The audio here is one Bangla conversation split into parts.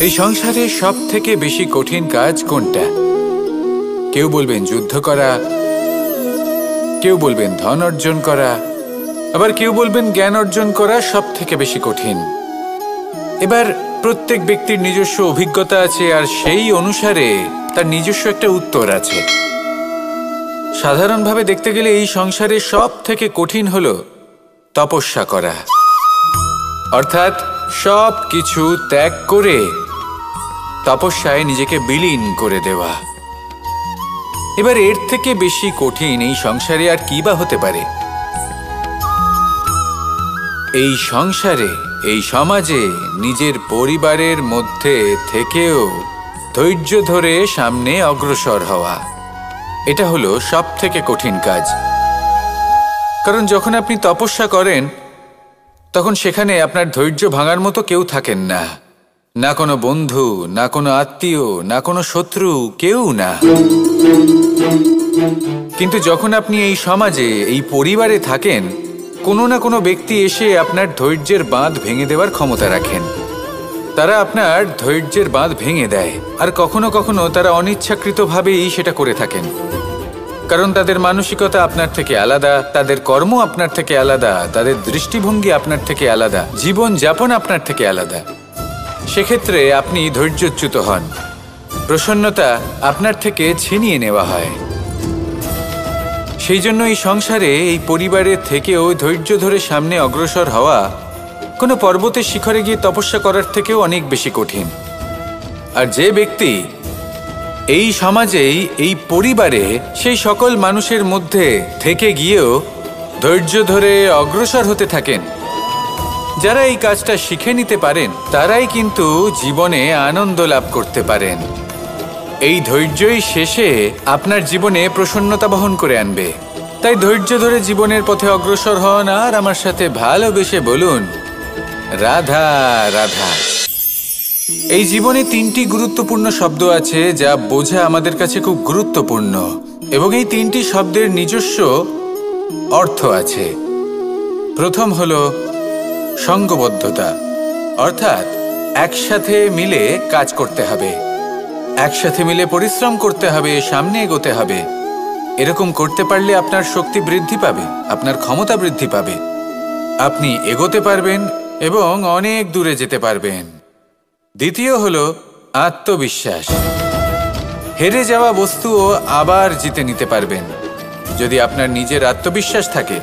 এই সংসারে সব থেকে বেশি কঠিন কাজ কোনটা? কেউ বলবেন যুদ্ধ করা, কেউ বলবেন ধন অর্জন করা, আবার কেউ বলবেন জ্ঞান অর্জন করা সব থেকে বেশি কঠিন। এবার প্রত্যেক ব্যক্তির নিজস্ব অভিজ্ঞতা আছে, আর সেই অনুসারে তার নিজস্ব একটা উত্তর আছে। সাধারণভাবে দেখতে গেলে এই সংসারে সব থেকে কঠিন হলো তপস্যা করা, অর্থাৎ সব কিছু ত্যাগ করে তপস্যায় নিজেকে বিলীন করে দেওয়া। এবার এর থেকে বেশি কঠিন এই সংসারে আর কি বা হতে পারে? এই সংসারে, এই সমাজে নিজের পরিবারের মধ্যে থেকেও ধৈর্য ধরে সামনে অগ্রসর হওয়া, এটা হলো সব থেকে কঠিন কাজ। কারণ যখন আপনি তপস্যা করেন তখন সেখানে আপনার ধৈর্য ভাঙার মতো কেউ থাকেন না, না কোনো বন্ধু, না কোনো আত্মীয়, না কোনো শত্রু, কেউ না। কিন্তু যখন আপনি এই সমাজে, এই পরিবারে থাকেন, কোনো না কোনো ব্যক্তি এসে আপনার ধৈর্যের বাঁধ ভেঙে দেওয়ার ক্ষমতা রাখেন। তারা আপনার ধৈর্যের বাঁধ ভেঙে দেয়, আর কখনো কখনো তারা অনিচ্ছাকৃতভাবেই সেটা করে থাকেন। কারণ তাদের মানসিকতা আপনার থেকে আলাদা, তাদের কর্ম আপনার থেকে আলাদা, তাদের দৃষ্টিভঙ্গি আপনার থেকে আলাদা, জীবন যাপন আপনার থেকে আলাদা। সেক্ষেত্রে আপনি ধৈর্যচ্যুত হন, প্রসন্নতা আপনার থেকে ছিনিয়ে নেওয়া হয়। সেই জন্য এই সংসারে, এই পরিবারের থেকেও ধৈর্য ধরে সামনে অগ্রসর হওয়া কোনো পর্বতের শিখরে গিয়ে তপস্যা করার থেকেও অনেক বেশি কঠিন। আর যে ব্যক্তি এই সমাজেই, এই পরিবারে, সেই সকল মানুষের মধ্যে থেকে গিয়েও ধৈর্য ধরে অগ্রসর হতে থাকেন, যারা এই কাজটা শিখে নিতে পারেন, তারাই কিন্তু জীবনে আনন্দ লাভ করতে পারেন। এই ধৈর্যই শেষে আপনার জীবনে প্রসন্নতা বহন করে আনবে। তাই ধৈর্য ধরে জীবনের পথে অগ্রসর হন, আর আমার সাথে ভালোবেসে বলুন, রাধা রাধা। এই জীবনে তিনটি গুরুত্বপূর্ণ শব্দ আছে যা বোঝা আমাদের কাছে খুব গুরুত্বপূর্ণ, এবং এই তিনটি শব্দের নিজস্ব অর্থ আছে। প্রথম হলো সঙ্গবদ্ধতা, অর্থাৎ একসাথে মিলে কাজ করতে হবে, একসাথে মিলে পরিশ্রম করতে হবে, সামনে এগোতে হবে। এরকম করতে পারলে আপনার শক্তি বৃদ্ধি পাবে, আপনার ক্ষমতা বৃদ্ধি পাবে, আপনি এগোতে পারবেন এবং অনেক দূরে যেতে পারবেন। দ্বিতীয় হলো আত্মবিশ্বাস। হেরে যাওয়া বস্তুও আবার জিতে নিতে পারবেন। যদি আপনার নিজের আত্মবিশ্বাস থাকে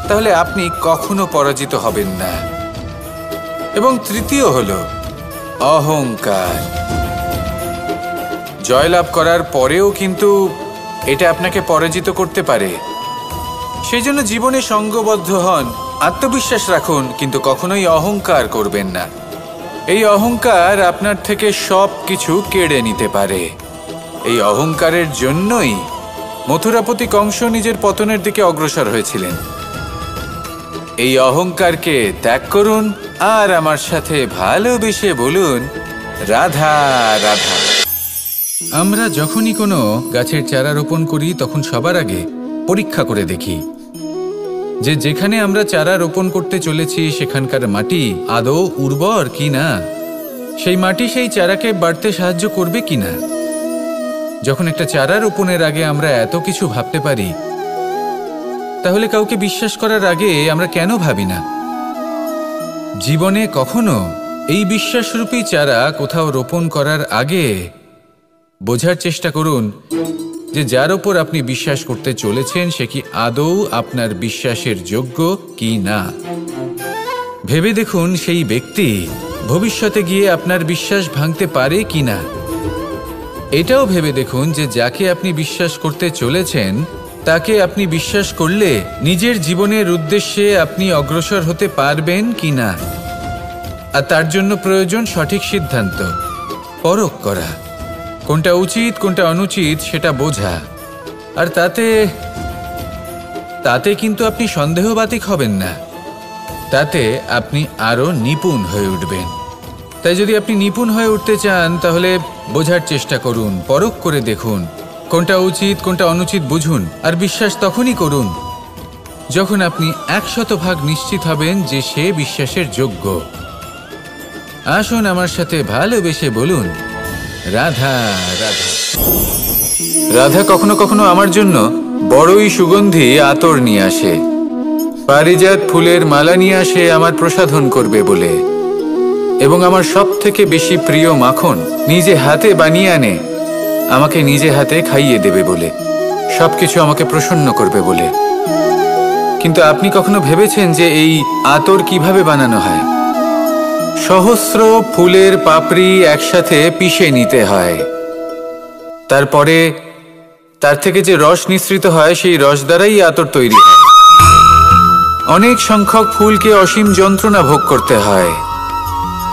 তাহলে আপনি কখনো পরাজিত হবেন না। এবং তৃতীয় হলো অহংকার। জয়লাভ করার পরেও কিন্তু এটা আপনাকে পরাজিত করতে পারে। সেই জন্য জীবনে সঙ্গবদ্ধ হন, আত্মবিশ্বাস রাখুন, কিন্তু কখনোই অহংকার করবেন না। এই অহংকার আপনার থেকে সব কিছু কেড়ে নিতে পারে। এই অহংকারের জন্যই মথুরাপতি কংস নিজের পতনের দিকে অগ্রসর হয়েছিলেন। এই অহংকারকে ত্যাগ করুন, আর আমার সাথে ভালোবেসে বলুন, রাধা রাধা। আমরা যখনই কোনো গাছের চারা রোপণ করি তখন সবার আগে পরীক্ষা করে দেখি যে যেখানে আমরা চারা রোপণ করতে চলেছি সেখানকার মাটি আদৌ উর্বর কি না, সেই মাটি সেই চারাকে বাড়তে সাহায্য করবে কিনা। যখন একটা চারা রোপণের আগে আমরা এত কিছু ভাবতে পারি, তাহলে কাউকে বিশ্বাস করার আগে আমরা কেন ভাবি না? জীবনে কখনো এই বিশ্বাসরূপী চারা কোথাও রোপণ করার আগে বোঝার চেষ্টা করুন যে যার ওপর আপনি বিশ্বাস করতে চলেছেন সে কি আদৌ আপনার বিশ্বাসের যোগ্য কি না। ভেবে দেখুন সেই ব্যক্তি ভবিষ্যতে গিয়ে আপনার বিশ্বাস ভাঙতে পারে কি না। এটাও ভেবে দেখুন যে যাকে আপনি বিশ্বাস করতে চলেছেন তাকে আপনি বিশ্বাস করলে নিজের জীবনের উদ্দেশ্যে আপনি অগ্রসর হতে পারবেন কি না। আর তার জন্য প্রয়োজন সঠিক সিদ্ধান্ত, পরখ করা, কোনটা উচিত কোনটা অনুচিত সেটা বোঝা। আর তাতে কিন্তু আপনি সন্দেহবাতিক হবেন না, তাতে আপনি আরো নিপুণ হয়ে উঠবেন। তাই যদি আপনি নিপুণ হয়ে উঠতে চান তাহলে বোঝার চেষ্টা করুন, পরখ করে দেখুন, কোনটা উচিত কোনটা অনুচিত বুঝুন। আর বিশ্বাস তখনই করুন যখন আপনি 100% নিশ্চিত হবেন যে সে বিশ্বাসের যোগ্য। আসুন আমার সাথে ভালোবেসে বলুন, রাধা রাধা। রাধা কখনো কখনো আমার জন্য বড়ই সুগন্ধি আতর নিয়ে আসে, পারিজাত ফুলের মালা নিয়ে আসে আমার প্রসাধন করবে বলে, এবং আমার সব থেকে বেশি প্রিয় মাখন নিজে হাতে বানিয়ে আনে আমাকে নিজে হাতে খাইয়ে দেবে বলে, সবকিছু আমাকে প্রসন্ন করবে বলে। কিন্তু আপনি কখনো ভেবেছেন যে এই আতর কিভাবে বানানো হয়? সহস্র ফুলের পাপড়ি একসাথে পিষে নিতে হয়, তারপরে তার থেকে যে রস নিঃসৃত হয় সেই রস দ্বারাই আতর তৈরি হয়। অনেক সংখ্যক ফুলকে অসীম যন্ত্রণা ভোগ করতে হয়,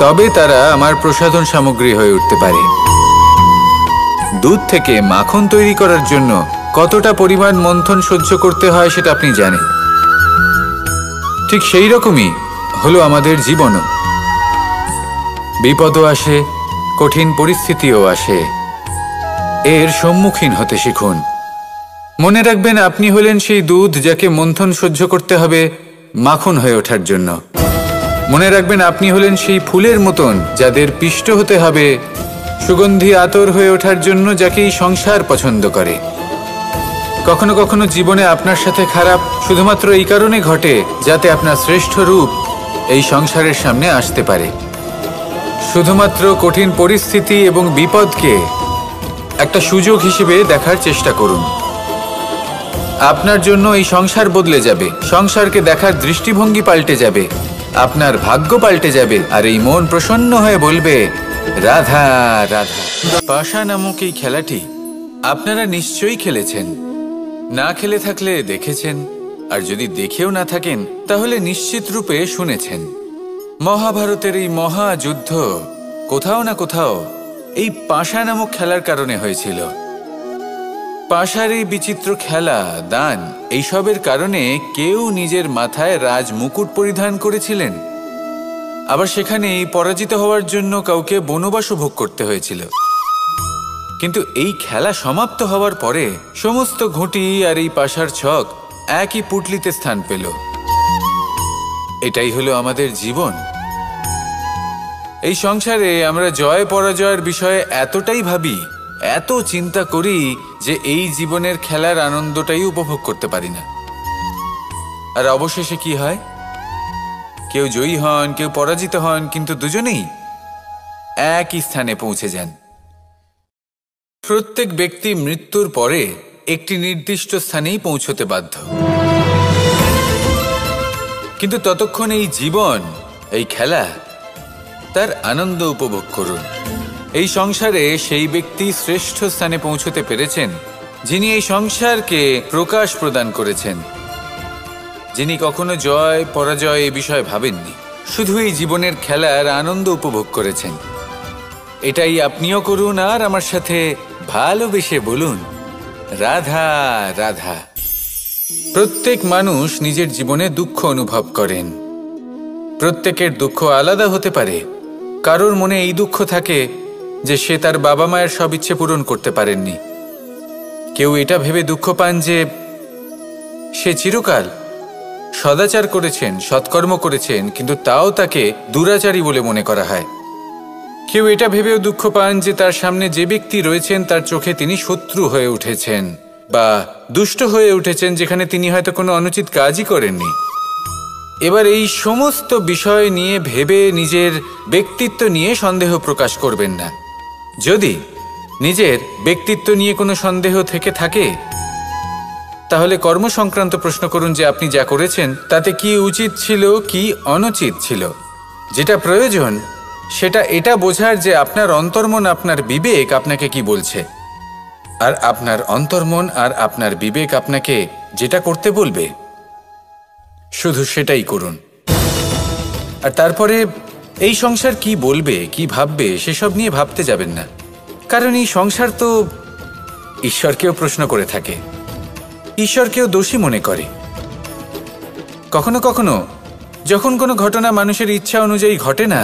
তবে তারা আমার প্রসাধন সামগ্রী হয়ে উঠতে পারে। দুধ থেকে মাখন তৈরি করার জন্য কতটা পরিমাণ মন্থন সহ্য করতে হয় সেটা আপনি জানেন। ঠিক সেই রকমই হলো আমাদের জীবনও। বিপদও আসে, কঠিন পরিস্থিতিও আসে, এর সম্মুখীন হতে শিখুন। মনে রাখবেন, আপনি হলেন সেই দুধ যাকে মন্থন সহ্য করতে হবে মাখন হয়ে ওঠার জন্য। মনে রাখবেন, আপনি হলেন সেই ফুলের মতন যাদের পিষ্ট হতে হবে সুগন্ধি আতর হয়ে ওঠার জন্য, যাকে এই সংসার পছন্দ করে। কখনো কখনো জীবনে আপনার সাথে খারাপ শুধুমাত্র এই কারণে ঘটে যাতে আপনার শ্রেষ্ঠ রূপ এই সংসারের সামনে আসতে পারে। শুধুমাত্র কঠিন পরিস্থিতি এবং বিপদকে একটা সুযোগ হিসেবে দেখার চেষ্টা করুন। আপনার জন্য এই সংসার বদলে যাবে, সংসারকে দেখার দৃষ্টিভঙ্গি পাল্টে যাবে, আপনার ভাগ্য পাল্টে যাবে, আর এই মন প্রসন্ন হয়ে বলবে, রাধা রাধা। পাশা নামক এই খেলাটি আপনারা নিশ্চয়ই খেলেছেন, না খেলে থাকলে দেখেছেন, আর যদি দেখেও না থাকেন তাহলে নিশ্চিত রূপে শুনেছেন। মহাভারতের এই মহাযুদ্ধ কোথাও না কোথাও এই পাশা নামক খেলার কারণে হয়েছিল। পাশার এই বিচিত্র খেলা, দান, এইসবের কারণে কেউ নিজের মাথায় রাজ মুকুট পরিধান করেছিলেন, আবার সেখানে পরাজিত হওয়ার জন্য কাউকে বনবাসও ভোগ করতে হয়েছিল। কিন্তু এই খেলা সমাপ্ত হওয়ার পরে সমস্ত ঘুঁটি আর এই পাশার ছক একই পুটলিতে স্থান পেল। এটাই হলো আমাদের জীবন। এই সংসারে আমরা জয় পরাজয়ের বিষয়ে এতটাই ভাবি, এত চিন্তা করি যে এই জীবনের খেলার আনন্দটাই উপভোগ করতে পারি না। আর অবশেষে কি হয়? কেউ জয়ী হন, কেউ পরাজিত হন, কিন্তু দুজনেই একই স্থানে পৌঁছে যান। প্রত্যেক ব্যক্তি মৃত্যুর পরে একটি নির্দিষ্ট স্থানেই পৌঁছতে বাধ্য, কিন্তু ততক্ষণ এই জীবন, এই খেলা, তার আনন্দ উপভোগ করুন। এই সংসারে সেই ব্যক্তি শ্রেষ্ঠ স্থানে পৌঁছতে পেরেছেন যিনি এই সংসারকে প্রকাশ প্রদান করেছেন, যিনি কখনো জয় পরাজয় এই বিষয়ে ভাবেননি, শুধু এই জীবনের খেলার আনন্দ উপভোগ করেছেন। এটাই আপনিও করুন, আর আমার সাথে ভালোবেসে বলুন, রাধা রাধা। প্রত্যেক মানুষ নিজের জীবনে দুঃখ অনুভব করেন। প্রত্যেকের দুঃখ আলাদা হতে পারে। কারোর মনে এই দুঃখ থাকে যে সে তার বাবা মায়ের সব ইচ্ছে পূরণ করতে পারেননি। কেউ এটা ভেবে দুঃখ পান যে সে চিরকাল সদাচার করেছেন, সৎকর্ম করেছেন, কিন্তু তাও তাকে দুরাচারী বলে মনে করা হয়। কেউ এটা ভেবেও দুঃখ পান যে তার সামনে যে ব্যক্তি রয়েছেন তার চোখে তিনি শত্রু হয়ে উঠেছেন বা দুষ্ট হয়ে উঠেছেন, যেখানে তিনি হয়তো কোনো অনুচিত কাজই করেননি। এবার এই সমস্ত বিষয় নিয়ে ভেবে নিজের ব্যক্তিত্ব নিয়ে সন্দেহ প্রকাশ করবেন না। যদি নিজের ব্যক্তিত্ব নিয়ে কোনো সন্দেহ থেকে থাকে তাহলে কর্ম সংক্রান্ত প্রশ্ন করুন যে আপনি যা করেছেন তাতে কি উচিত ছিল, কি অনুচিত ছিল। যেটা প্রয়োজন সেটা এটা বোঝার যে আপনার অন্তর্মন, আপনার বিবেক আপনাকে কি বলছে, আর আপনার অন্তর্মন আর আপনার বিবেক আপনাকে যেটা করতে বলবে শুধু সেটাই করুন। আর তারপরে এই সংসার কি বলবে, কি ভাববে সেসব নিয়ে ভাবতে যাবেন না, কারণ এই সংসার তো ঈশ্বরকেও প্রশ্ন করে থাকে, ঈশ্বরকেও দোষী মনে করে। কখনো কখনো যখন কোনো ঘটনা মানুষের ইচ্ছা অনুযায়ী ঘটে না,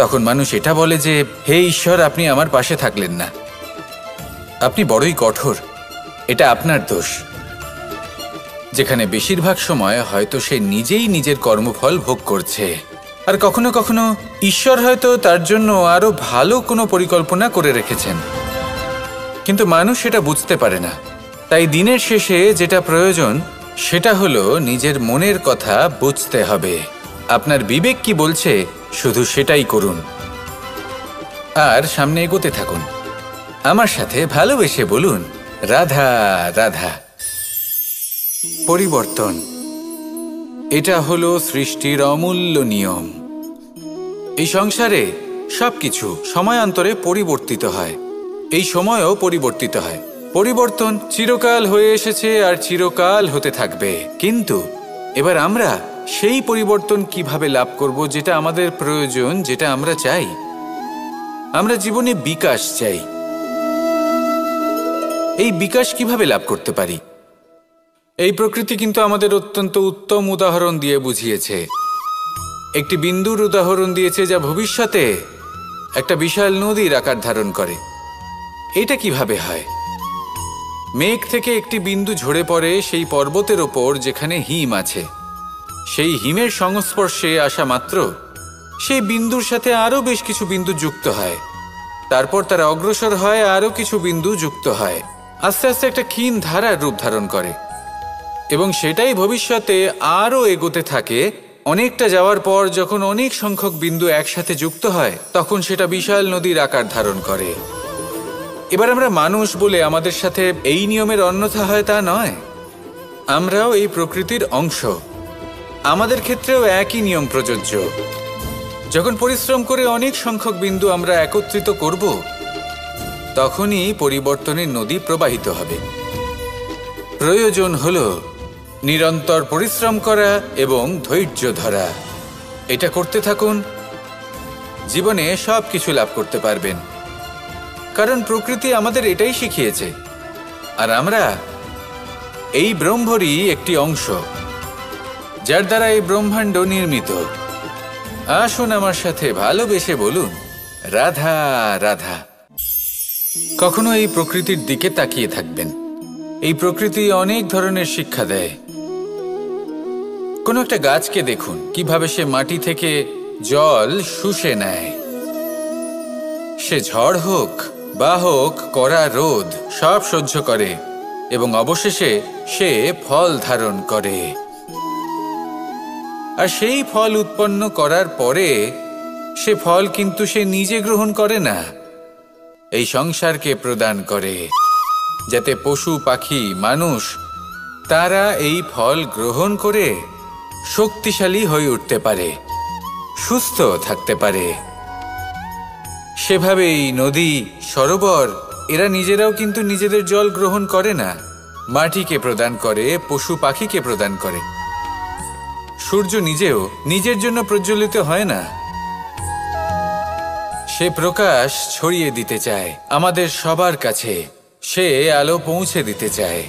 তখন মানুষ এটা বলে যে হে ঈশ্বর, আপনি আমার পাশে থাকলেন না, আপনি বড়ই কঠোর, এটা আপনার দোষ। যেখানে বেশিরভাগ সময় হয়তো সে নিজেই নিজের কর্মফল ভোগ করছে, আর কখনো কখনো ঈশ্বর হয়তো তার জন্য আরো ভালো কোনো পরিকল্পনা করে রেখেছেন, কিন্তু মানুষ সেটা বুঝতে পারে না। তাই দিনের শেষে যেটা প্রয়োজন সেটা হলো নিজের মনের কথা বুঝতে হবে। আপনার বিবেক কি বলছে শুধু সেটাই করুন আর সামনে এগোতে থাকুন। আমার সাথে ভালোবেসে বলুন, রাধা রাধা। পরিবর্তন, এটা হলো সৃষ্টির অমূল্য নিয়ম। এই সংসারে সবকিছু সময়ান্তরে পরিবর্তিত হয়, এই সময়ও পরিবর্তিত হয়। পরিবর্তন চিরকাল হয়ে এসেছে আর চিরকাল হতে থাকবে, কিন্তু এবার আমরা সেই পরিবর্তন কিভাবে লাভ করব যেটা আমাদের প্রয়োজন, যেটা আমরা চাই। আমরা জীবনে বিকাশ চাই। এই বিকাশ কিভাবে লাভ করতে পারি? এই প্রকৃতি কিন্তু আমাদের অত্যন্ত উত্তম উদাহরণ দিয়ে বুঝিয়েছে। একটি বিন্দুর উদাহরণ দিয়েছে যা ভবিষ্যতে একটা বিশাল নদীর আকার ধারণ করে। এটা কিভাবে হয়? মেঘ থেকে একটি বিন্দু ঝরে পড়ে সেই পর্বতের ওপর যেখানে হিম আছে। সেই হিমের সংস্পর্শে আসা মাত্র সেই বিন্দুর সাথে আরও বেশ কিছু বিন্দু যুক্ত হয়। তারপর তারা অগ্রসর হয়, আরও কিছু বিন্দু যুক্ত হয়, আস্তে আস্তে একটা ক্ষীণ ধারার রূপ ধারণ করে এবং সেটাই ভবিষ্যতে আরও এগোতে থাকে। অনেকটা যাওয়ার পর যখন অনেক সংখ্যক বিন্দু একসাথে যুক্ত হয় তখন সেটা বিশাল নদীর আকার ধারণ করে। এবার আমরা মানুষ বলে আমাদের সাথে এই নিয়মের অন্যথা হয় তা নয়। আমরাও এই প্রকৃতির অংশ, আমাদের ক্ষেত্রেও একই নিয়ম প্রযোজ্য। যখন পরিশ্রম করে অনেক সংখ্যক বিন্দু আমরা একত্রিত করব তখনই পরিবর্তনের নদী প্রবাহিত হবে। প্রয়োজন হলো নিরন্তর পরিশ্রম করা এবং ধৈর্য ধরা। এটা করতে থাকুন, জীবনে সব কিছু লাভ করতে পারবেন, কারণ প্রকৃতি আমাদের এটাই শিখিয়েছে। আর আমরা এই ব্রহ্মরই একটি অংশ, যার দ্বারা এই ব্রহ্মাণ্ড নির্মিত। আসুন আমার সাথে ভালোবেসে বলুন, রাধা রাধা। কখনো এই প্রকৃতির দিকে তাকিয়ে থাকবেন। এই প্রকৃতি অনেক ধরনের শিক্ষা দেয়। কোনো একটা গাছকে দেখুন কিভাবে সে মাটি থেকে জল শুষে নেয়। সে ঝড় হোক বা হোক কড়া রোদ সব সহ্য করে এবং অবশেষে সে ফল ধারণ করে। আর সেই ফল উৎপন্ন করার পরে সে ফল কিন্তু সে নিজে গ্রহণ করে না, এই সংসারকে প্রদান করে, যাতে পশু পাখি মানুষ তারা এই ফল গ্রহণ করে শক্তিশালী হয়ে উঠতে পারে, সুস্থ থাকতে পারে। সেভাবেই নদী, সরোবর এরা নিজেরাও কিন্তু নিজেদের জল গ্রহণ করে না, মাটিকে প্রদান করে, পশু পাখিকে প্রদান করে। সূর্য নিজেও নিজের জন্য প্রজ্বলিত হয় না, সে প্রকাশ ছড়িয়ে দিতে চায় আমাদের সবার কাছে, সে আলো পৌঁছে দিতে চায়।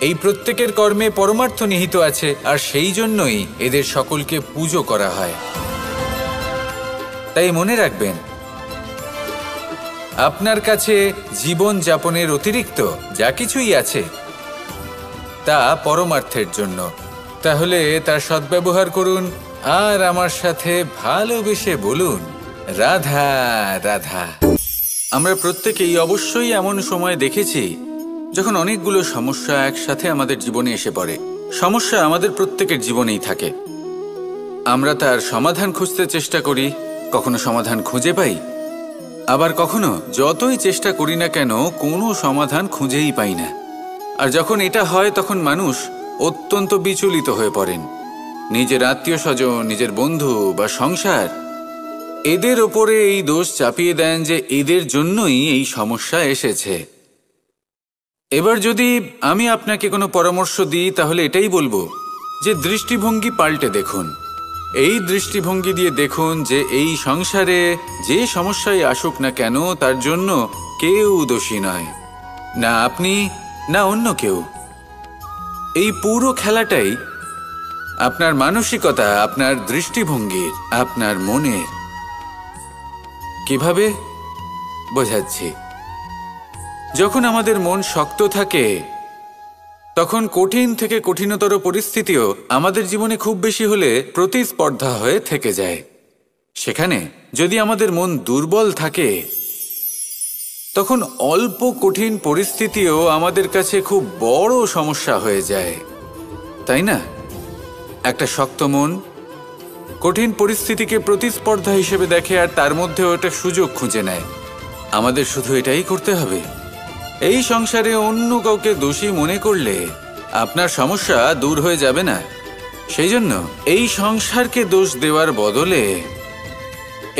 এই প্রত্যেকের কর্মে পরমার্থ নিহিত আছে, আর সেই জন্যই এদের সকলকে পুজো করা হয়। তাই মনে রাখবেন, আপনার কাছে জীবন যাপনের অতিরিক্ত যা কিছুই আছে তা পরমার্থের জন্য। তাহলে তার সদ্ব্যবহার করুন আর আমার সাথে ভালোবেসে বলুন, রাধা রাধা। আমরা প্রত্যেকেই অবশ্যই এমন সময় দেখেছি যখন অনেকগুলো সমস্যা একসাথে আমাদের জীবনে এসে পড়ে। সমস্যা আমাদের প্রত্যেকের জীবনেই থাকে। আমরা তার সমাধান খুঁজতে চেষ্টা করি, কখনো সমাধান খুঁজে পাই, আবার কখনো যতই চেষ্টা করি না কেন কোনো সমাধান খুঁজেই পাই না। আর যখন এটা হয় তখন মানুষ অত্যন্ত বিচলিত হয়ে পড়েন। নিজের আত্মীয় স্বজন, নিজের বন্ধু বা সংসার এদের ওপরে এই দোষ চাপিয়ে দেন যে এদের জন্যই এই সমস্যা এসেছে। এবার যদি আমি আপনাকে কোনো পরামর্শ দিই তাহলে এটাই বলবো যে দৃষ্টিভঙ্গি পাল্টে দেখুন। এই দৃষ্টিভঙ্গি দিয়ে দেখুন যে এই সংসারে যে সমস্যায় আসুক না কেন তার জন্য কেউ দোষী নয়, না আপনি না অন্য কেউ। এই পুরো খেলাটাই আপনার মানসিকতা, আপনার দৃষ্টিভঙ্গির, আপনার মনের। কিভাবে বোঝাচ্ছি? যখন আমাদের মন শক্ত থাকে তখন কঠিন থেকে কঠিনতর পরিস্থিতিও আমাদের জীবনে খুব বেশি হলে প্রতিস্পর্ধা হয়ে থেকে যায়। সেখানে যদি আমাদের মন দুর্বল থাকে, তখন অল্প কঠিন পরিস্থিতিও আমাদের কাছে খুব বড় সমস্যা হয়ে যায়, তাই না? একটা শক্ত মন কঠিন পরিস্থিতিকে প্রতিস্পর্ধা হিসেবে দেখে আর তার মধ্যেও একটা সুযোগ খুঁজে নেয়। আমাদের শুধু এটাই করতে হবে। এই সংসারে অন্য কাউকে দোষী মনে করলে আপনার সমস্যা দূর হয়ে যাবে না। সেই জন্য এই সংসারকে দোষ দেওয়ার বদলে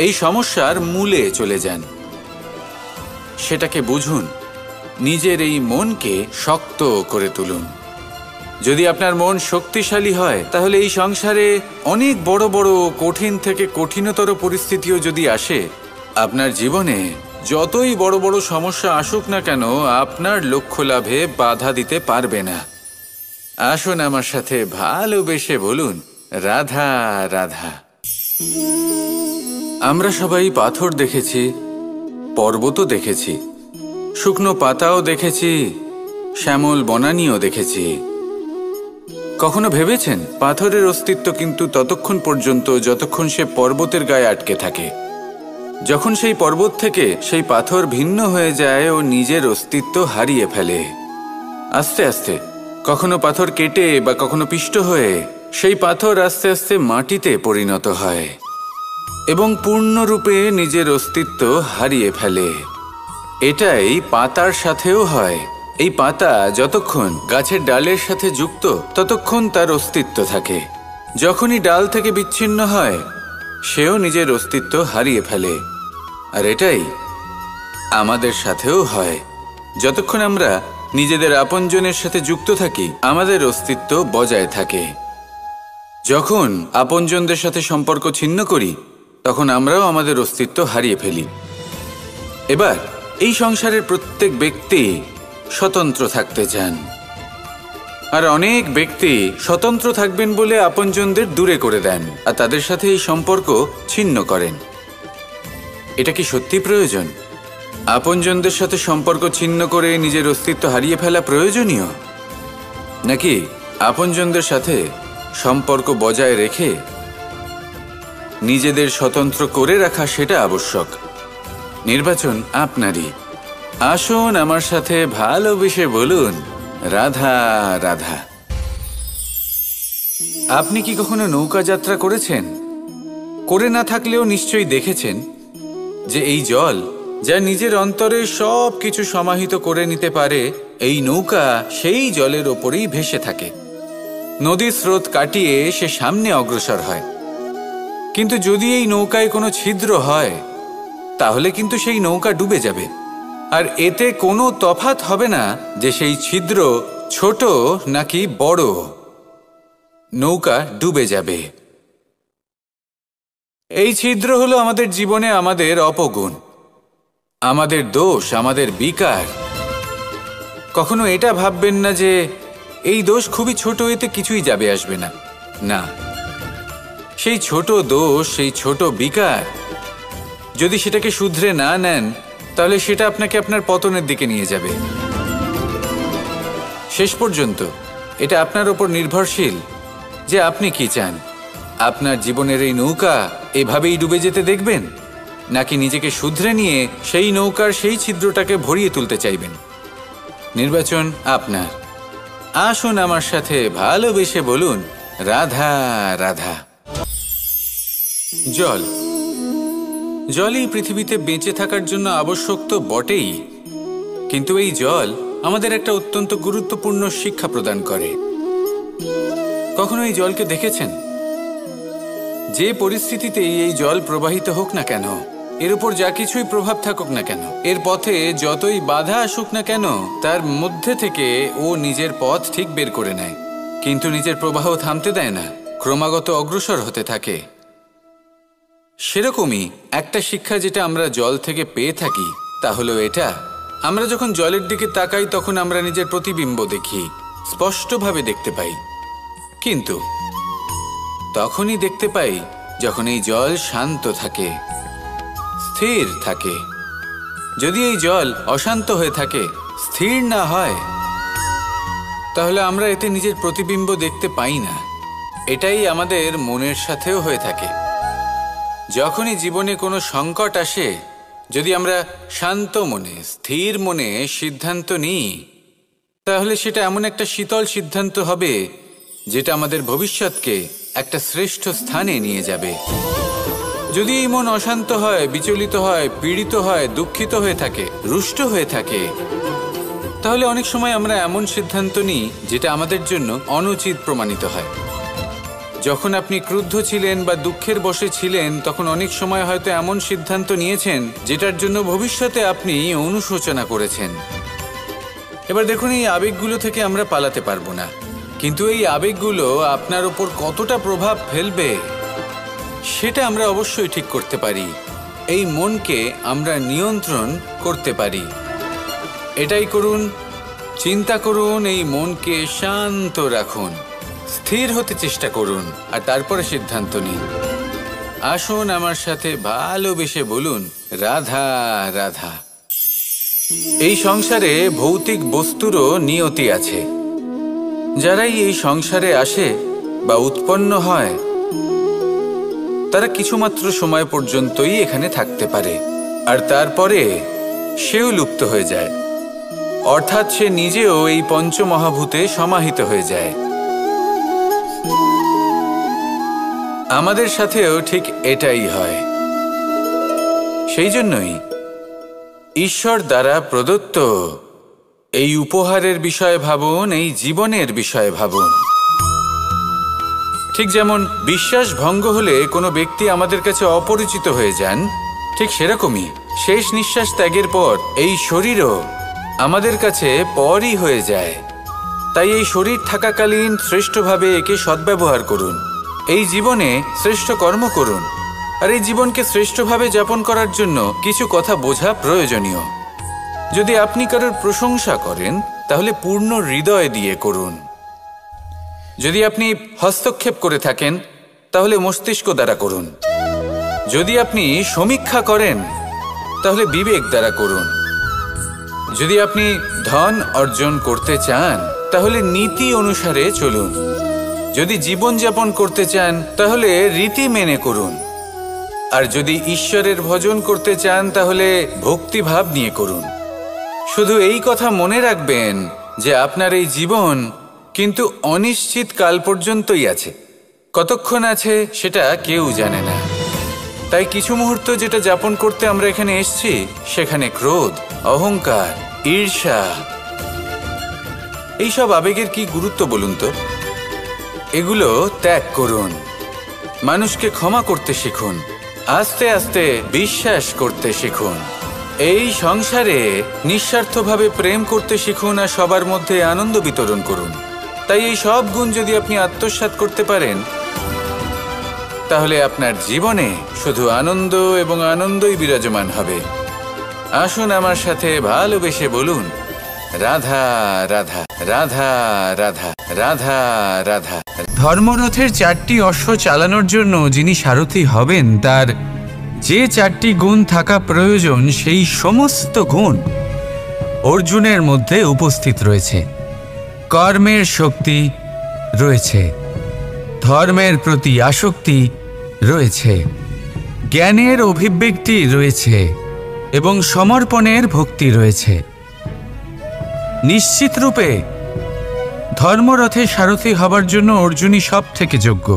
এই সমস্যার মূলে চলে যান, সেটাকে বুঝুন, নিজের এই মনকে শক্ত করে তুলুন। যদি আপনার মন শক্তিশালী হয়, তাহলে এই সংসারে অনেক বড় বড় কঠিন থেকে কঠিনতর পরিস্থিতিও যদি আসে, আপনার জীবনে যতই বড় বড় সমস্যা আসুক না কেন, আপনার লক্ষ্য লাভে বাধা দিতে পারবে না। আসুন আমার সাথে ভালোবেসে বলুন, রাধা রাধা। আমরা সবাই পাথর দেখেছি, পর্বতও দেখেছি, শুকনো পাতাও দেখেছি, শ্যামল বনানীও দেখেছি। কখনো ভেবেছেন পাথরের অস্তিত্ব কিন্তু ততক্ষণ পর্যন্ত যতক্ষণ সে পর্বতের গায়ে আটকে থাকে। যখন সেই পর্বত থেকে সেই পাথর ভিন্ন হয়ে যায় ও নিজের অস্তিত্ব হারিয়ে ফেলে। আস্তে আস্তে কখনো পাথর কেটে বা কখনো পিষ্ট হয়ে সেই পাথর আস্তে আস্তে মাটিতে পরিণত হয় এবং পূর্ণরূপে নিজের অস্তিত্ব হারিয়ে ফেলে। এটাই পাতার সাথেও হয়। এই পাতা যতক্ষণ গাছের ডালের সাথে যুক্ত ততক্ষণ তার অস্তিত্ব থাকে। যখনই ডাল থেকে বিচ্ছিন্ন হয়, সেও নিজের অস্তিত্ব হারিয়ে ফেলে। আর এটাই আমাদের সাথেও হয়। যতক্ষণ আমরা নিজেদের আপনজনের সাথে যুক্ত থাকি, আমাদের অস্তিত্ব বজায় থাকে। যখন আপনজনদের সাথে সম্পর্ক ছিন্ন করি, তখন আমরাও আমাদের অস্তিত্ব হারিয়ে ফেলি। এবার এই সংসারের প্রত্যেক ব্যক্তি স্বতন্ত্র থাকতে চান, আর অনেক ব্যক্তি স্বতন্ত্র থাকবেন বলে আপনজনদের দূরে করে দেন আর তাদের সাথে এই সম্পর্ক ছিন্ন করেন। এটা কি সত্যি প্রয়োজন? আপনজনদের সাথে সম্পর্ক ছিন্ন করে নিজের অস্তিত্ব হারিয়ে ফেলা প্রয়োজনীয়, নাকি আপনজনদের সাথে সম্পর্ক বজায় রেখে নিজেদের স্বতন্ত্র করে রাখা সেটা আবশ্যক? নির্বাচন আপনারই। আসুন আমার সাথে ভালোবেসে বলুন, রাধা রাধা। আপনি কি কখনো নৌকা যাত্রা করেছেন? করে না থাকলেও নিশ্চয়ই দেখেছেন যে এই জল যা নিজের অন্তরে সব কিছু সমাহিত করে নিতে পারে, এই নৌকা সেই জলের ওপরেই ভেসে থাকে। নদীর স্রোত কাটিয়ে সে সামনে অগ্রসর হয়। কিন্তু যদি এই নৌকায় কোনো ছিদ্র হয়, তাহলে কিন্তু সেই নৌকা ডুবে যাবে। আর এতে কোনো তফাৎ হবে না যে সেই ছিদ্র ছোট নাকি বড়, নৌকা ডুবে যাবে। এই ছিদ্র হলো আমাদের জীবনে আমাদের অপগুণ, আমাদের দোষ, আমাদের বিকার। কখনো এটা ভাববেন না যে এই দোষ খুবই ছোট, এতে কিছুই যাবে আসবে না। না, সেই ছোট দোষ, সেই ছোট বিকার যদি সেটাকে শুধরে না নেন, তাহলে সেটা আপনাকে আপনার পতনের দিকে নিয়ে যাবে। শেষ পর্যন্ত এটা আপনার ওপর নির্ভরশীল যে আপনি কি চান। আপনার জীবনের এই নৌকা এভাবেই ডুবে যেতে দেখবেন, নাকি নিজেকে শুধরে নিয়ে সেই নৌকার সেই ছিদ্রটাকে ভরিয়ে তুলতে চাইবেন? নির্বাচন আপনার। আসুন আমার সাথে ভালোবেসে বলুন, রাধা রাধা। জল, জলই পৃথিবীতে বেঁচে থাকার জন্য আবশ্যক তো বটেই, কিন্তু এই জল আমাদের একটা অত্যন্ত গুরুত্বপূর্ণ শিক্ষা প্রদান করে। কখনো এই জলকে দেখেছেন? যে পরিস্থিতিতেই এই জল প্রবাহিত হোক না কেন, এর উপর যা কিছুই প্রভাব থাকুক না কেন, এর পথে যতই বাধা আসুক না কেন, তার মধ্যে থেকে ও নিজের পথ ঠিক বের করে নেয়, কিন্তু নিজের প্রবাহ থামতে দেয় না, ক্রমাগত অগ্রসর হতে থাকে। সেরকমই একটা শিক্ষা যেটা আমরা জল থেকে পেয়ে থাকি, তা হলো এটা: আমরা যখন জলের দিকে তাকাই, তখন আমরা নিজের প্রতিবিম্ব দেখি, স্পষ্টভাবে দেখতে পাই। কিন্তু তখনই দেখতে পাই যখন এই জল শান্ত থাকে, স্থির থাকে। যদি এই জল অশান্ত হয়ে থাকে, স্থির না হয়, তাহলে আমরা এতে নিজের প্রতিবিম্ব দেখতে পাই না। এটাই আমাদের মনের সাথেও হয়ে থাকে। যখনই জীবনে কোনো সংকট আসে, যদি আমরা শান্ত মনে, স্থির মনে সিদ্ধান্ত নিই, তাহলে সেটা এমন একটা শীতল সিদ্ধান্ত হবে যেটা আমাদের ভবিষ্যৎকে একটা শ্রেষ্ঠ স্থানে নিয়ে যাবে। যদি এই মন অশান্ত হয়, বিচলিত হয়, পীড়িত হয়, দুঃখিত হয়ে থাকে, রুষ্ট হয়ে থাকে, তাহলে অনেক সময় আমরা এমন সিদ্ধান্ত নিই যেটা আমাদের জন্য অনুচিত প্রমাণিত হয়। যখন আপনি ক্রুদ্ধ ছিলেন বা দুঃখের বশে ছিলেন, তখন অনেক সময় হয়তো এমন সিদ্ধান্ত নিয়েছেন যেটার জন্য ভবিষ্যতে আপনি অনুশোচনা করেছেন। এবার দেখুন, এই আবেগগুলো থেকে আমরা পালাতে পারবো না, কিন্তু এই আবেগগুলো আপনার ওপর কতটা প্রভাব ফেলবে সেটা আমরা অবশ্যই ঠিক করতে পারি। এই মনকে আমরা নিয়ন্ত্রণ করতে পারি। এটাই করুন, চিন্তা করুন, এই মনকে শান্ত রাখুন, স্থির হতে চেষ্টা করুন, আর তারপরে সিদ্ধান্ত নিন। আসুন আমার সাথে ভালোবেসে বলুন, রাধা রাধা। এই সংসারে ভৌতিক বস্তুরও নিয়তি আছে। যারাই এই সংসারে আসে বা উৎপন্ন হয়, তারা কিছুমাত্র সময় পর্যন্তই এখানে থাকতে পারে, আর তারপরে সেও লুপ্ত হয়ে যায়, অর্থাৎ সে নিজেও এই পঞ্চমহাভূতে সমাহিত হয়ে যায়। আমাদের সাথেও ঠিক এটাই হয়। সেই জন্যই ঈশ্বর দ্বারা প্রদত্ত এই উপহারের বিষয়ে ভাবুন, এই জীবনের বিষয়ে ভাবুন। ঠিক যেমন বিশ্বাস ভঙ্গ হলে কোনো ব্যক্তি আমাদের কাছে অপরিচিত হয়ে যান, ঠিক সেরকমই শেষ নিঃশ্বাস ত্যাগের পর এই শরীরও আমাদের কাছে পরই হয়ে যায়। তাই এই শরীর থাকাকালীন শ্রেষ্ঠভাবে একে সদ্ব্যবহার করুন, এই জীবনে শ্রেষ্ঠ কর্ম করুন। আর এই জীবনকে শ্রেষ্ঠভাবে যাপন করার জন্য কিছু কথা বোঝা প্রয়োজনীয়। যদি আপনি কারোর প্রশংসা করেন, তাহলে পূর্ণ হৃদয় দিয়ে করুন। যদি আপনি হস্তক্ষেপ করে থাকেন, তাহলে মস্তিষ্ক দ্বারা করুন। যদি আপনি সমীক্ষা করেন, তাহলে বিবেক দ্বারা করুন। যদি আপনি ধন অর্জন করতে চান, তাহলে নীতি অনুসারে চলুন। যদি জীবনযাপন করতে চান, তাহলে রীতি মেনে করুন। আর যদি ঈশ্বরের ভজন করতে চান, তাহলে ভক্তিভাব নিয়ে করুন। শুধু এই কথা মনে রাখবেন যে আপনার এই জীবন কিন্তু অনিশ্চিত কাল পর্যন্তই আছে। কতক্ষণ আছে সেটা কেউ জানে না। তাই কিছু মুহূর্ত যেটা যাপন করতে আমরা এখানে এসেছি, সেখানে ক্রোধ, অহংকার, ঈর্ষা, এইসব আবেগের কি গুরুত্ব বলুন তো? এগুলো ত্যাগ করুন। মানুষকে ক্ষমা করতে শিখুন, আস্তে আস্তে বিশ্বাস করতে শিখুন। এই সংসারে নিঃস্বার্থভাবে প্রেম করতে শিখুন, আর সবার মধ্যে আনন্দ বিতরণ করুন। তাই এই সব গুণ যদি আপনি আত্মসাৎ করতে পারেন, তাহলে আপনার জীবনে শুধু আনন্দ এবং আনন্দই বিরাজমান হবে। আসুন আমার সাথে ভালোবেসে বলুন, রাধা রাধা রাধা রাধা রাধা রাধা। ধর্মরথের 4টি অশ্ব চালানোর জন্য যিনি সারথি হবেন, তার যে 4টি গুণ থাকা প্রয়োজন, সেই সমস্ত গুণ অর্জুনের মধ্যে উপস্থিত রয়েছে। কর্মের শক্তি রয়েছে, ধর্মের প্রতি আসক্তি রয়েছে, জ্ঞানের অভিব্যক্তি রয়েছে এবং সমর্পণের ভক্তি রয়েছে। নিশ্চিত রূপে ধর্মরথে সারথি হবার জন্য অর্জুনই সব থেকে যোগ্য।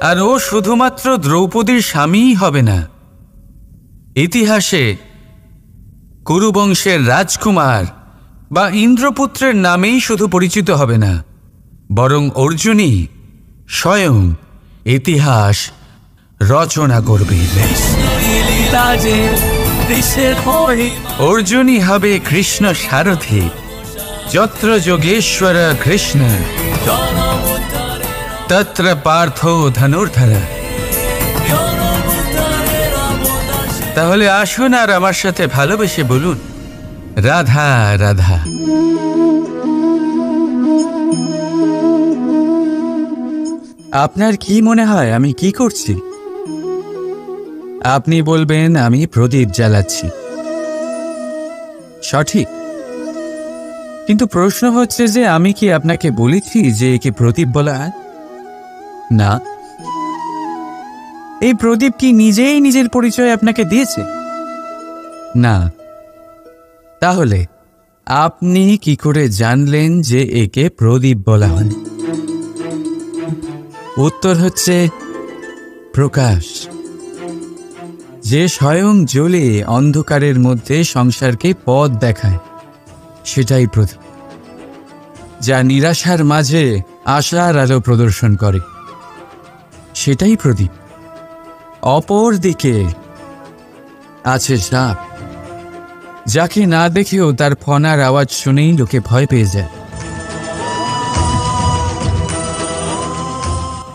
আর ও শুধুমাত্র দ্রৌপদীর স্বামীই হবে না, ইতিহাসে কুরুবংশের রাজকুমার বা ইন্দ্রপুত্রের নামেই শুধু পরিচিত হবে না, বরং অর্জুনই স্বয়ং ইতিহাস রচনা করবে। অর্জুনই হবে কৃষ্ণ সারথি, যত্র যোগেশ্বর কৃষ্ণ তত্র পার্থ ধনুর্ধর। তাহলে আসুন আর আমার সাথে ভালোবেসে বলুন, রাধা রাধা। আপনার কি মনে হয় আমি কি করছি? আপনি বলবেন আমি প্রদীপ জ্বালাচ্ছি। সঠিক, কিন্তু প্রশ্ন হচ্ছে যে আমি কি আপনাকে বলেছি যে একে প্রদীপ বলা হয়? না। এই প্রদীপ কি নিজেই নিজের পরিচয় আপনাকে দিয়েছে? না। তাহলে আপনি কি করে জানলেন যে একে প্রদীপ বলা হয়? উত্তর হচ্ছে প্রকাশ, যে স্বয়ং জ্বলে অন্ধকারের মধ্যে সংসারকে পথ দেখায়, সেটাই প্রদীপ। যা নিরাশার মাঝে আশার আলো প্রদর্শন করে, সেটাই প্রদীপ। অপর দিকে আছে সাপ, যাকে না দেখেও তার ফনার আওয়াজ শুনেই লোকে ভয় পেয়ে যায়।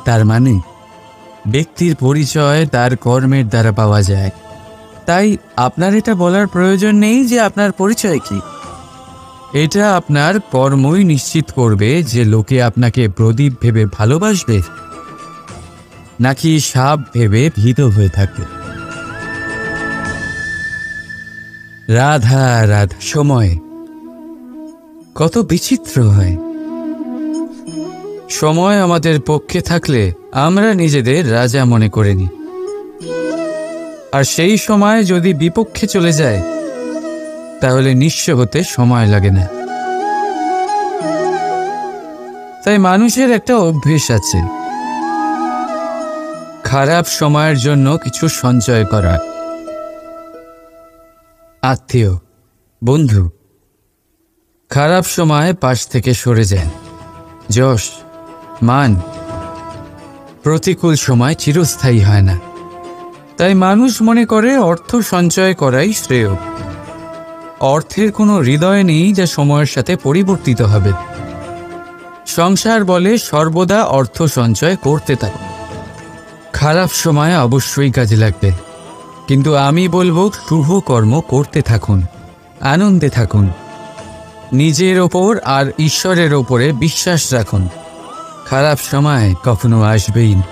তার মানে ব্যক্তির পরিচয় তার কর্মের দ্বারা পাওয়া যায়। তাই আপনার এটা বলার প্রয়োজন নেই যে আপনার পরিচয় কি। এটা আপনার কর্মই নিশ্চিত করবে যে লোকে আপনাকে প্রদীপ ভেবে ভালোবাসবে নাকি সাপ ভেবে ভীত হয়ে থাকবে। রাধা রাধা। সময় কত বিচিত্র হয়। সময় আমাদের পক্ষে থাকলে আমরা নিজেদের রাজা মনে করে নিই, আর সেই সময় যদি বিপক্ষে চলে যায় তাহলে নিঃস্ব হতে সময় লাগে না। তাই মানুষের একটা অভ্যেস আছে, খারাপ সময়ের জন্য কিছু সঞ্চয় করা। আত্মীয়, বন্ধু খারাপ সময় পাশ থেকে সরে যায়। যশ, মান প্রতিকূল সময় চিরস্থায়ী হয় না। তাই মানুষ মনে করে অর্থ সঞ্চয় করাই শ্রেয়। অর্থের কোনো হৃদয় নেই যা সময়ের সাথে পরিবর্তিত হবে। সংসার বলে সর্বদা অর্থ সঞ্চয় করতে থাকুন। খারাপ সময় অবশ্যই কাজে লাগবে, কিন্তু আমি বলবো শুভ কর্ম করতে থাকুন, আনন্দে থাকুন, নিজের ওপর আর ঈশ্বরের ওপরে বিশ্বাস রাখুন। খারাপ সময় কখনো আসবেই না।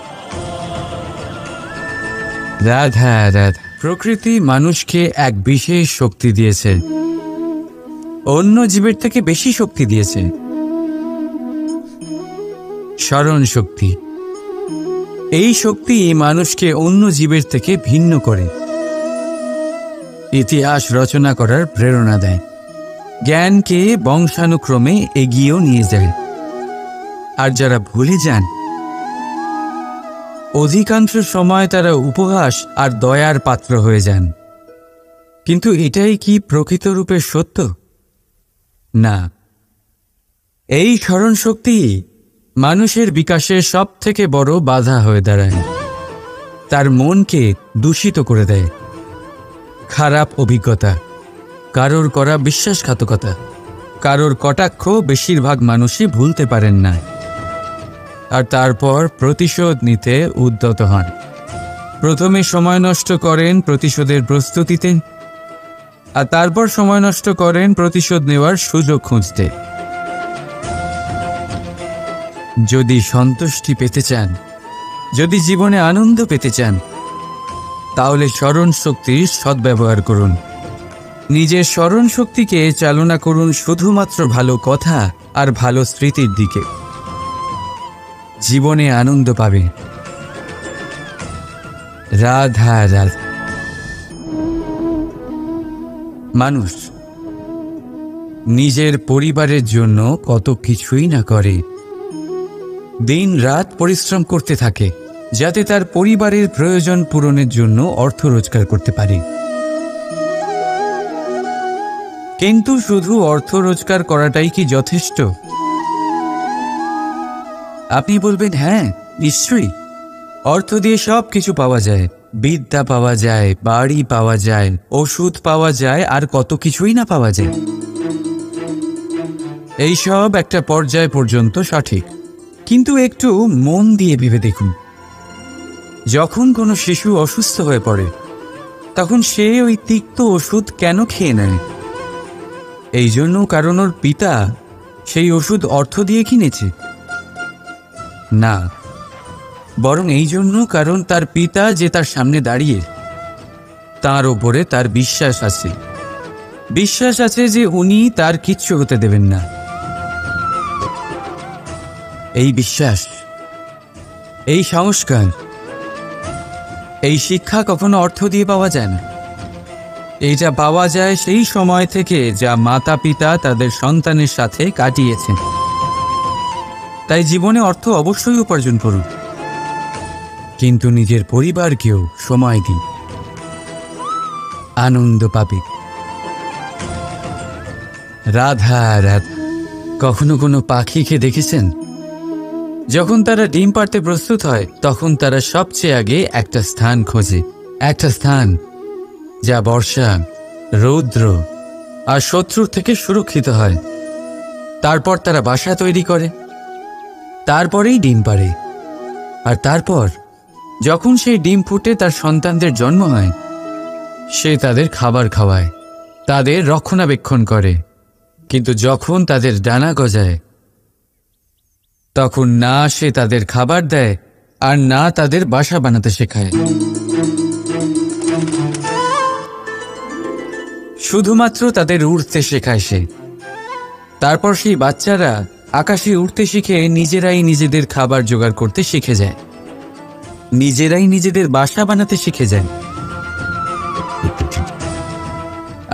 রাধা রাধা। প্রকৃতি মানুষকে এক বিশেষ শক্তি দিয়েছে, অন্য জীবের থেকে বেশি শক্তি দিয়েছে। স্মরণ শক্তি। এই শক্তি মানুষকে অন্য জীবের থেকে ভিন্ন করে, ইতিহাস রচনা করার প্রেরণা দেয়, জ্ঞানকে বংশানুক্রমে এগিয়েও নিয়ে যায়। আর যারা ভুলে যান, অধিকাংশ সময় তারা উপহাস আর দয়ার পাত্র হয়ে যান। কিন্তু এটাই কি প্রকৃত রূপে সত্য? না। এই স্মরণ শক্তি মানুষের বিকাশের সব থেকে বড় বাধা হয়ে দাঁড়ায়। তার মনকে দূষিত করে দেয়। খারাপ অভিজ্ঞতা, কারোর করা বিশ্বাসঘাতকতা, কারোর কটাক্ষ বেশিরভাগ মানুষই ভুলতে পারেন না। আর তারপর প্রতিশোধ নিতে উদ্যত হন। প্রথমে সময় নষ্ট করেন প্রতিশোধের প্রস্তুতিতে, আর তারপর সময় নষ্ট করেন প্রতিশোধ নেওয়ার সুযোগ খুঁজতে। যদি সন্তুষ্টি পেতে চান, যদি জীবনে আনন্দ পেতে চান, তাহলে স্মরণ শক্তির সদ্ব্যবহার করুন। নিজের স্মরণ শক্তিকে চালনা করুন শুধুমাত্র ভালো কথা আর ভালো স্মৃতির দিকে। জীবনে আনন্দ পাবে। রাধা রাধা। মানুষ নিজের পরিবারের জন্য কত কিছুই না করে, দিন রাত পরিশ্রম করতে থাকে যাতে তার পরিবারের প্রয়োজন পূরণের জন্য অর্থ রোজগার করতে পারে। কিন্তু শুধু অর্থ রোজগার করাটাই কি যথেষ্ট? আপনি বলবেন, হ্যাঁ নিশ্চয়ই, অর্থ দিয়ে সব কিছু পাওয়া যায়, বিদ্যা পাওয়া যায়, বাড়ি পাওয়া যায়, ওষুধ পাওয়া যায়, আর কত কিছুই না পাওয়া যায়। এইসব একটা পর্যায় পর্যন্ত সঠিক, কিন্তু একটু মন দিয়ে ভেবে দেখুন, যখন কোনো শিশু অসুস্থ হয়ে পড়ে তখন সে ওই তিক্ত ওষুধ কেন খেয়ে নেয়? এই জন্য কারণ ওর পিতা সেই ওষুধ অর্থ দিয়ে কিনেছে? না, বরং এই জন্য কারণ তার পিতা যে তার সামনে দাঁড়িয়ে, তার ওপরে তার বিশ্বাস আছে। বিশ্বাস আছে যে উনি তার কিচ্ছু হতে দেবেন না। এই বিশ্বাস, এই সংস্কার, এই শিক্ষা কখনো অর্থ দিয়ে পাওয়া যায় না। এইটা পাওয়া যায় সেই সময় থেকে যা মাতা পিতা তাদের সন্তানের সাথে কাটিয়েছেন। তাই জীবনে অর্থ অবশ্যই উপার্জন করুন, কিন্তু নিজের পরিবারকেও সময় দিন, আনন্দ পাবে। রাধা রাধা। কখনো কোনো পাখিকে দেখেছেন? যখন তারা ডিম পাড়তে প্রস্তুত হয় তখন তারা সবচেয়ে আগে একটা স্থান খোঁজে, একটা স্থান যা বর্ষা, রৌদ্র আর শত্রুর থেকে সুরক্ষিত হয়। তারপর তারা বাসা তৈরি করে, তারপরেই ডিম পাড়ে। আর তারপর যখন সেই ডিম ফুটে তার সন্তানদের জন্ম হয়, সে তাদের খাবার খাওয়ায়, তাদের রক্ষণাবেক্ষণ করে। কিন্তু যখন তাদের ডানা গজায় তখন না সে তাদের খাবার দেয় আর না তাদের বাসা বানাতে শেখায়। শুধুমাত্র তাদের উড়তে শেখায় সে। তারপর সেই বাচ্চারা আকাশে উড়তে শিখে নিজেরাই নিজেদের খাবার জোগাড় করতে শিখে যায়, নিজেরাই নিজেদের বাসা বানাতে শিখে যায়।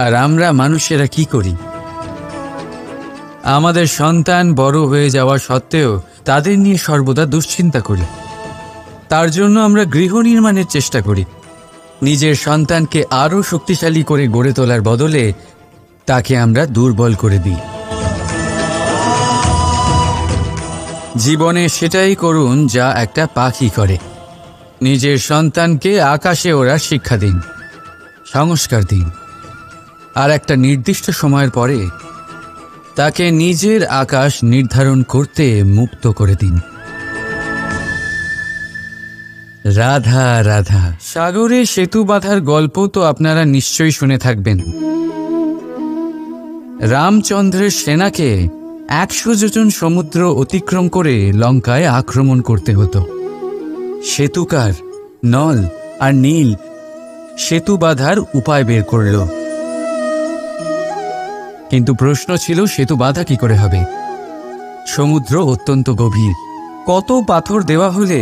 আর আমরা মানুষেরা কি করি? আমাদের সন্তান বড় হয়ে যাওয়া সত্ত্বেও তাদের নিয়ে সর্বদা দুশ্চিন্তা করি। তার জন্য আমরা গৃহ নির্মাণের চেষ্টা করি। নিজের সন্তানকে আরও শক্তিশালী করে গড়ে তোলার বদলে তাকে আমরা দুর্বল করে দিই। জীবনে সেটাই করুন যা একটা পাখি করে। নিজের সন্তানকে আকাশে ওড়ার শিক্ষা দিন, সংস্কার দিন, আর একটা নির্দিষ্ট সময়ের পরে তাকে নিজের আকাশ নির্ধারণ করতে মুক্ত করে দিন। রাধা রাধা। সাগরে সেতু বাঁধার গল্প তো আপনারা নিশ্চয়ই শুনে থাকবেন। রামচন্দ্রের সেনাকে 100 যোজন সমুদ্র অতিক্রম করে লঙ্কায় আক্রমণ করতে হতো। সেতুকার নল আর নীল সেতু বাঁধার উপায় বের করল, কিন্তু প্রশ্ন ছিল সেতু বাঁধা কি করে হবে? সমুদ্র অত্যন্ত গভীর। কত পাথর দেওয়া হলে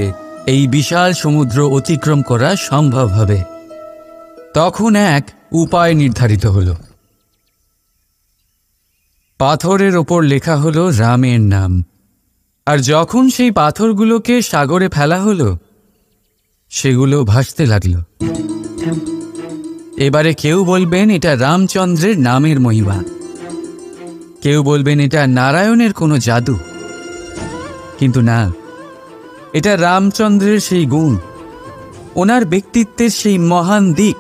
এই বিশাল সমুদ্র অতিক্রম করা সম্ভব হবে? তখন এক উপায় নির্ধারিত হল। পাথরের ওপর লেখা হলো রামের নাম। আর যখন সেই পাথরগুলোকে সাগরে ফেলা হলো, সেগুলো ভাসতে লাগলো। এবারে কেউ বলবেন এটা রামচন্দ্রের নামের মহিমা, কেউ বলবেন এটা নারায়ণের কোনো জাদু। কিন্তু না, এটা রামচন্দ্রের সেই গুণ, ওনার ব্যক্তিত্বের সেই মহান দিক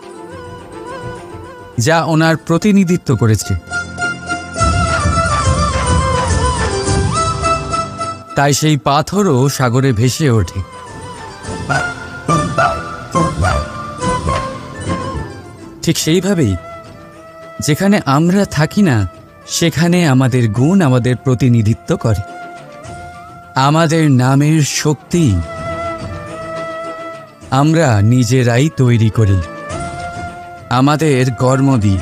যা ওনার প্রতিনিধিত্ব করেছে। তাই সেই পাথরও সাগরে ভেসে ওঠে। ঠিক সেইভাবেই যেখানে আমরা থাকি না, সেখানে আমাদের গুণ আমাদের প্রতিনিধিত্ব করে। আমাদের নামের শক্তি আমরা নিজেরাই তৈরি করি, আমাদের কর্ম দিই,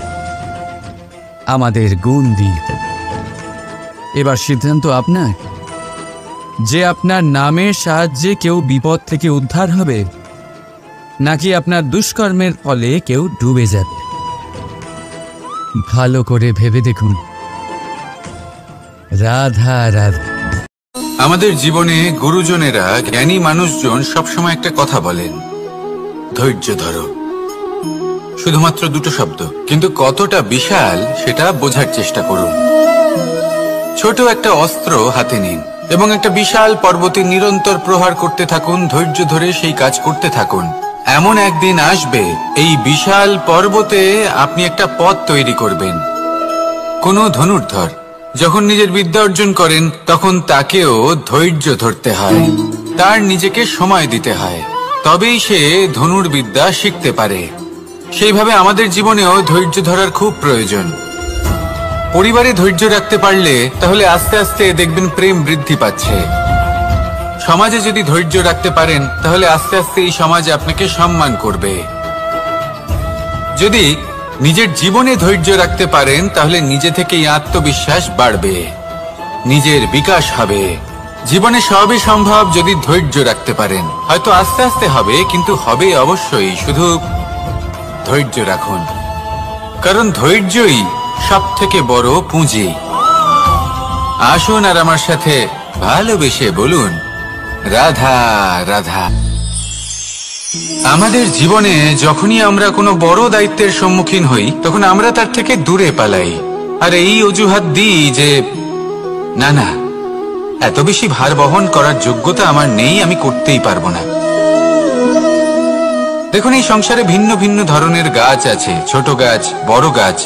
আমাদের গুণ দিই। এবার সিদ্ধান্ত আপনার যে আপনার নামের সাহায্যে কেউ বিপদ থেকে উদ্ধার হবে, নাকি আপনার দুষ্কর্মের ফলে কেউ ডুবে যাবে। ভালো করে ভেবে দেখুন। রাধা রাধা। আমাদের জীবনে গুরুজনেরা, জ্ঞানী মানুষজন সবসময় একটা কথা বলেন, ধৈর্য ধরো। শুধুমাত্র দুটো শব্দ, কিন্তু কতটা বিশাল সেটা বোঝার চেষ্টা করুন। ছোট একটা অস্ত্র হাতে নিন এবং একটা বিশাল পর্বতে নিরন্তর প্রহার করতে থাকুন। ধৈর্য ধরে সেই কাজ করতে থাকুন। এমন একদিন আসবে এই বিশাল পর্বতে আপনি একটা পথ তৈরি করবেন। কোনো ধনুর্ধর যখন নিজের বিদ্যা অর্জন করেন তখন তাকেও ধৈর্য ধরতে হয়, তার নিজেকে সময় দিতে হয়, তবেই সে ধনুর্বিদ্যা শিখতে পারে। সেইভাবে আমাদের জীবনেও ধৈর্য ধরার খুব প্রয়োজন। পরিবারে ধৈর্য রাখতে পারলে তাহলে আস্তে আস্তে দেখবেন প্রেম বৃদ্ধি পাচ্ছে। সমাজে যদি ধৈর্য রাখতে পারেন তাহলে আস্তে আস্তে এই সমাজ আপনাকে সম্মান করবে। যদি নিজের জীবনে ধৈর্য রাখতে পারেন তাহলে নিজে থেকেই আত্মবিশ্বাস বাড়বে, নিজের বিকাশ হবে, জীবনে সবই সম্ভব যদি ধৈর্য রাখতে পারেন। হয়তো আস্তে আস্তে হবে, কিন্তু হবে অবশ্যই। শুধু ধৈর্য রাখুন, কারণ ধৈর্যই সব থেকে বড় পুঁজি। আসুন আর আমার সাথে ভালোবেসে বলুন, রাধা রাধা। আমাদের জীবনে যখনই আমরা কোনো বড় দায়িত্বের সম্মুখীন হই, তখন আমরা তার থেকে দূরে পালাই, আর এই অজুহাত দিই যে না না, এত বেশি ভার বহন করার যোগ্যতা আমার নেই, আমি করতেই পারবো না। দেখুন, এই সংসারে ভিন্ন ভিন্ন ধরনের গাছ আছে, ছোট গাছ, বড় গাছ,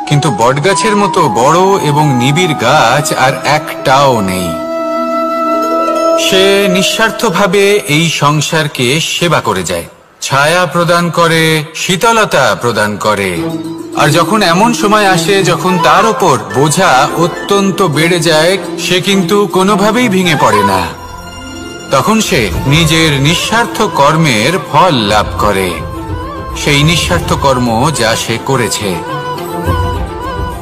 কিন্তু বটগাছের মতো বড় এবং নিবিড় গাছ আর একটাও নেই। সে নিঃস্বার্থভাবে এই সংসারকে সেবা করে যায়, ছায়া প্রদান করে, শীতলতা প্রদান করে। আর যখন এমন সময় আসে যখন তার ওপর বোঝা অত্যন্ত বেড়ে যায়, সে কিন্তু কোনোভাবেই ভেঙে পড়ে না। তখন সে নিজের নিঃস্বার্থ কর্মের ফল লাভ করে, সেই নিঃস্বার্থ কর্ম যা সে করেছে।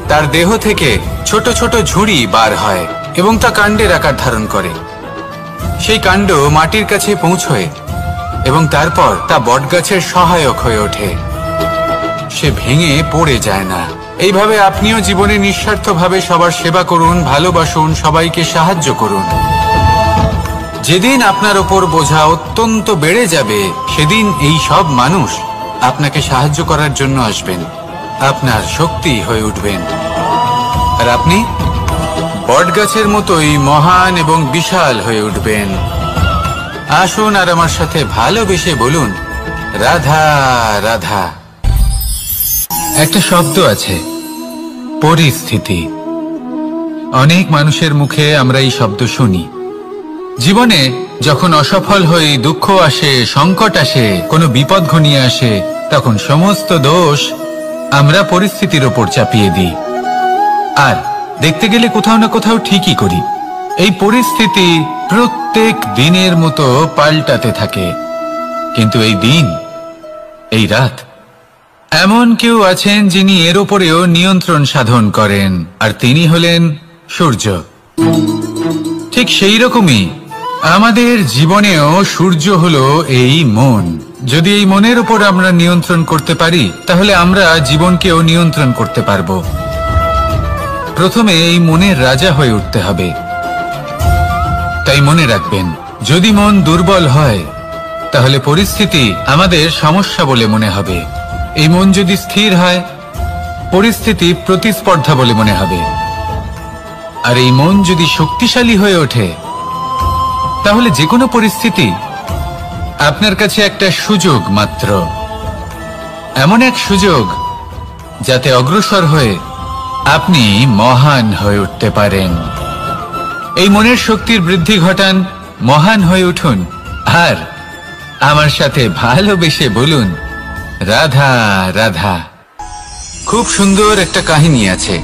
তার দেহ থেকে ছোট ছোট ঝুড়ি বার হয় এবং তা কাণ্ডের আকার ধারণ করে। সেই কাণ্ড মাটির কাছে পৌঁছয় এবং তারপর তা বটগাছের সহায়ক হয়ে ওঠে। সে ভেঙে পড়ে যায় না। এইভাবে আপনিও জীবনে নিঃস্বার্থভাবে সবার সেবা করুন, ভালোবাসুন, সবাইকে সাহায্য করুন। যেদিন আপনার ওপর বোঝা অত্যন্ত বেড়ে যাবে, সেদিন এই সব মানুষ আপনাকে সাহায্য করার জন্য আসবেন, আপনার শক্তি হয়ে উঠবেন, আর আপনি বটগাছের মতোই মহান এবং বিশাল হয়ে উঠবেন। আসুন আর আমার সাথে ভালোবেসে বলুন, রাধা রাধা। একটা শব্দ আছে, পরিস্থিতি। অনেক মানুষের মুখে আমরা এই শব্দ শুনি। জীবনে যখন অসফল হই, দুঃখ আসে, সংকট আসে, কোনো বিপদ ঘনিয়ে আসে, তখন সমস্ত দোষ আমরা পরিস্থিতির ওপর চাপিয়ে দিই, আর দেখতে গেলে কোথাও না কোথাও ঠিকই করি। এই পরিস্থিতি প্রত্যেক দিনের মতো পাল্টাতে থাকে, কিন্তু এই দিন, এই রাত, এমন কেউ আছেন যিনি এর উপরেও নিয়ন্ত্রণ সাধন করেন, আর তিনি হলেন সূর্য। ঠিক সেই রকমই আমাদের জীবনেও সূর্য হলো এই মন। যদি এই মনের উপর আমরা নিয়ন্ত্রণ করতে পারি, তাহলে আমরা জীবনকেও নিয়ন্ত্রণ করতে পারবো। প্রথমে এই মনের রাজা হয়ে উঠতে হবে। তাই মনে রাখবেন, যদি মন দুর্বল হয়, তাহলে পরিস্থিতি আমাদের সমস্যা বলে মনে হবে। এই মন যদি স্থির হয়, পরিস্থিতি প্রতিস্পর্ধা বলে মনে হবে। আর এই মন যদি শক্তিশালী হয়ে ওঠে, তাহলে যে কোনো পরিস্থিতি আপনার কাছে একটা সুযোগ মাত্র, এমন এক সুযোগ যাতে অগ্রসর হয়ে আপনি মহান হয়ে উঠতে পারেন। এই মনের শক্তির বৃদ্ধি ঘটান, মহান হয়ে উঠুন, আর আমার সাথে ভালোবেসে বলুন, রাধা রাধা। খুব সুন্দর একটা কাহিনী আছে।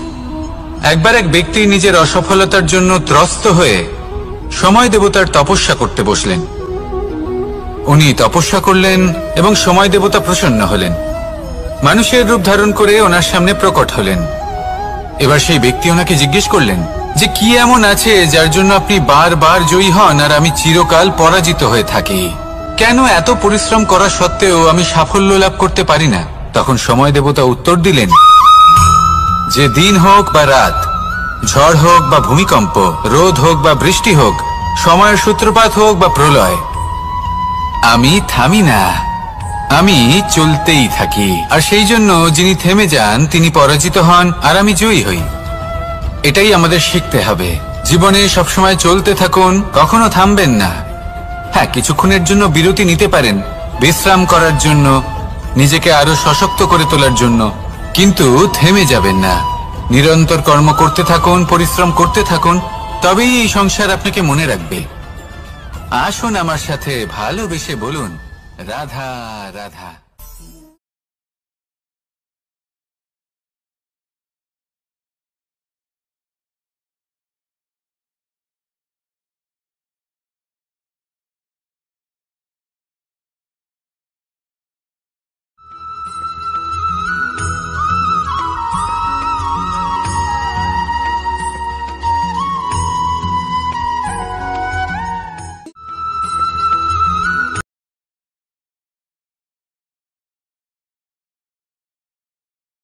একবার এক ব্যক্তি নিজের অসফলতার জন্য ত্রস্ত হয়ে সময় দেবতার তপস্যা করতে বসলেন। উনি তপস্যা করলেন এবং সময় দেবতা প্রসন্ন হলেন, মানুষের রূপ ধারণ করে ওনার সামনে প্রকট হলেন। এবার সেই ব্যক্তি ওনাকে জিজ্ঞেস করলেন যে কি এমন আছে যার জন্য আপনি বারবার জয়ী হন আর আমি চিরকাল পরাজিত হয়ে থাকি? কেন এত পরিশ্রম করা সত্ত্বেও আমি সাফল্য লাভ করতে পারি না? তখন সময় দেবতা উত্তর দিলেন যে দিন হোক বা রাত, ঝড় হোক বা ভূমিকম্প, রোদ হোক বা বৃষ্টি হোক, সময়ের সূত্রপাত হোক বা প্রলয়, আমি থামি না, আমি চলতেই থাকি। আর সেই জন্য যিনি থেমে যান তিনি পরাজিত হন আর আমি জয়ী হই। এটাই আমাদের শিখতে হবে। জীবনে সবসময় চলতে থাকুন, কখনো থামবেন না। হ্যাঁ, কিছুক্ষণের জন্য বিরতি নিতে পারেন, বিশ্রাম করার জন্য, নিজেকে আরো সশক্ত করে তোলার জন্য, কিন্তু থেমে যাবেন না। নিরন্তর কর্ম করতে থাকুন, পরিশ্রম করতে থাকুন, তবেই এই সংসার আপনাকে মনে রাখবে। আসুন আমার সাথে ভালোবেসে বলুন, রাধা রাধা।